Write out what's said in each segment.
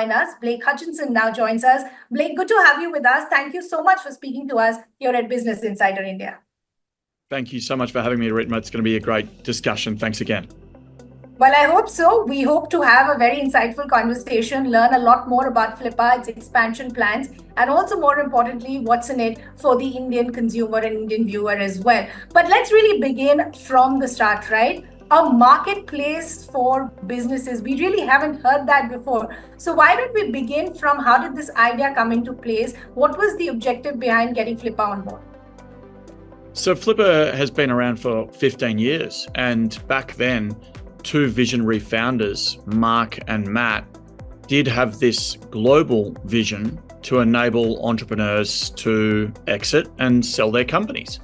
us. Blake Hutchison now joins us. Blake, good to have you with us. Thank you so much for speaking to us here at Business Insider India. Thank you so much for having me, Ridhima. It's going to be a great discussion. Thanks again. Well, I hope so. We hope to have a very insightful conversation, learn a lot more about Flippa, its expansion plans, and also more importantly, what's in it for the Indian consumer and Indian viewer as well. But let's really begin from the start, right? A marketplace for businesses. We really haven't heard that before. So why don't we begin from how did this idea come into place? What was the objective behind getting Flippa on board? So Flippa has been around for 15 years. And back then, two visionary founders, Mark and Matt, did have this global vision to enable entrepreneurs to exit and sell their companies.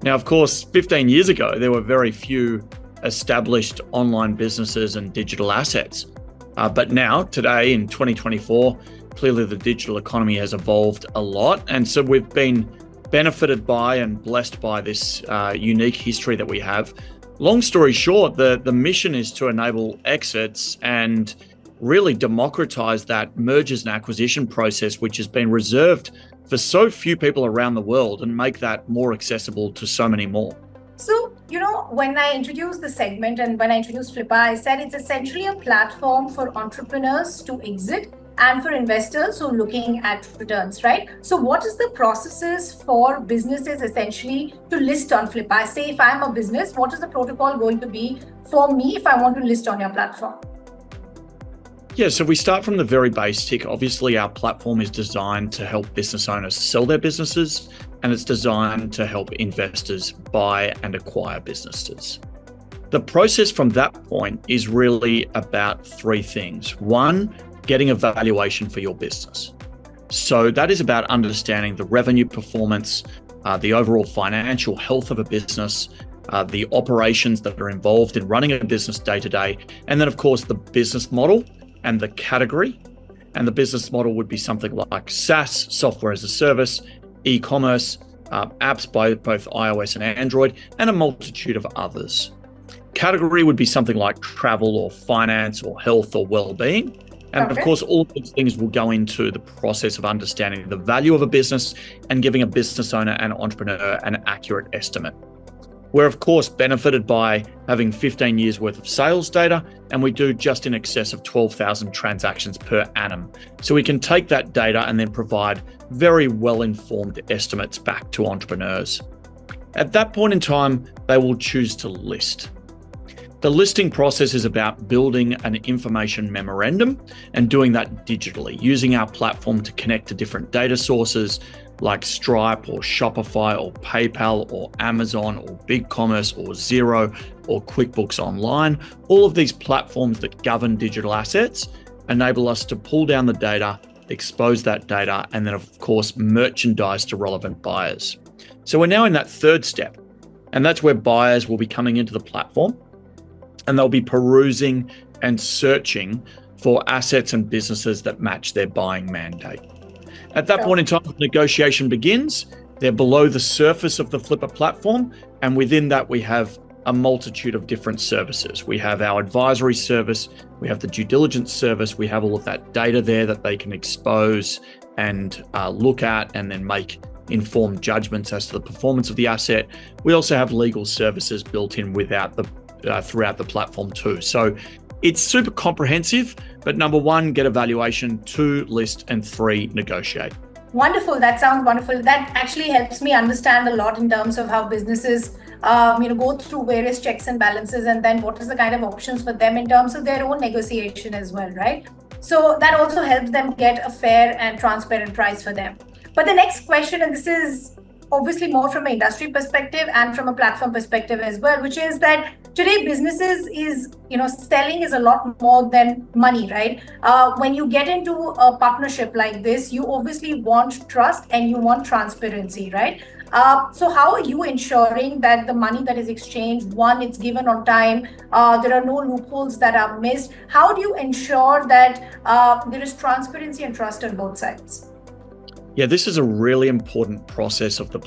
Now, of course, 15 years ago, there were very few established online businesses and digital assets. But now, today in 2024, clearly the digital economy has evolved a lot. And so we've been benefited by and blessed by this unique history that we have. Long story short, the mission is to enable exits and really democratize that mergers and acquisition process, which has been reserved for so few people around the world, and make that more accessible to so many more. So, when I introduced the segment and when I introduced Flippa, I said it's essentially a platform for entrepreneurs to exit and for investors who are looking at returns, right? So what is the processes for businesses essentially to list on Flippa? Say if I'm a business, what is the protocol going to be for me if I want to list on your platform? Yeah, so we start from the very basic. Obviously, our platform is designed to help business owners sell their businesses, and it's designed to help investors buy and acquire businesses. The process from that point is really about three things. One, getting a valuation for your business. So that is about understanding the revenue performance, the overall financial health of a business, the operations that are involved in running a business day to day, and then of course the business model and the category. And the business model would be something like SaaS, software as a service, e-commerce, apps by both iOS and Android, and a multitude of others. Category would be something like travel or finance or health or well-being. And of course, all of these things will go into the process of understanding the value of a business and giving a business owner and entrepreneur an accurate estimate. We're of course benefited by having 15 years worth of sales data, and we do just in excess of 12,000 transactions per annum. So we can take that data and then provide very well-informed estimates back to entrepreneurs. At that point in time, they will choose to list. The listing process is about building an information memorandum and doing that digitally, using our platform to connect to different data sources like Stripe or Shopify or PayPal or Amazon or BigCommerce or Xero or QuickBooks Online. All of these platforms that govern digital assets enable us to pull down the data, expose that data, and then of course merchandise to relevant buyers. So we're now in that third step, and that's where buyers will be coming into the platform and they'll be perusing and searching for assets and businesses that match their buying mandate. At that point in time, negotiation begins. They're below the surface of the Flippa platform, and within that we have a multitude of different services. We have our advisory service, we have the due diligence service, we have all of that data there that they can expose and look at and then make informed judgments as to the performance of the asset. We also have legal services built in throughout the platform too. So it's super comprehensive, but number one, get a valuation, two, list, and three, negotiate. Wonderful. That sounds wonderful. That actually helps me understand a lot in terms of how businesses go through various checks and balances, and then what is the kind of options for them in terms of their own negotiation as well, right? So that also helps them get a fair and transparent price for them. But the next question, and this is obviously more from an industry perspective and from a platform perspective as well, which is that today businesses is, selling is a lot more than money, right? When you get into a partnership like this, you obviously want trust and you want transparency, right? So how are you ensuring that the money that is exchanged, one, it's given on time, there are no loopholes that are missed? How do you ensure that there is transparency and trust on both sides? Yeah, this is a really important process of the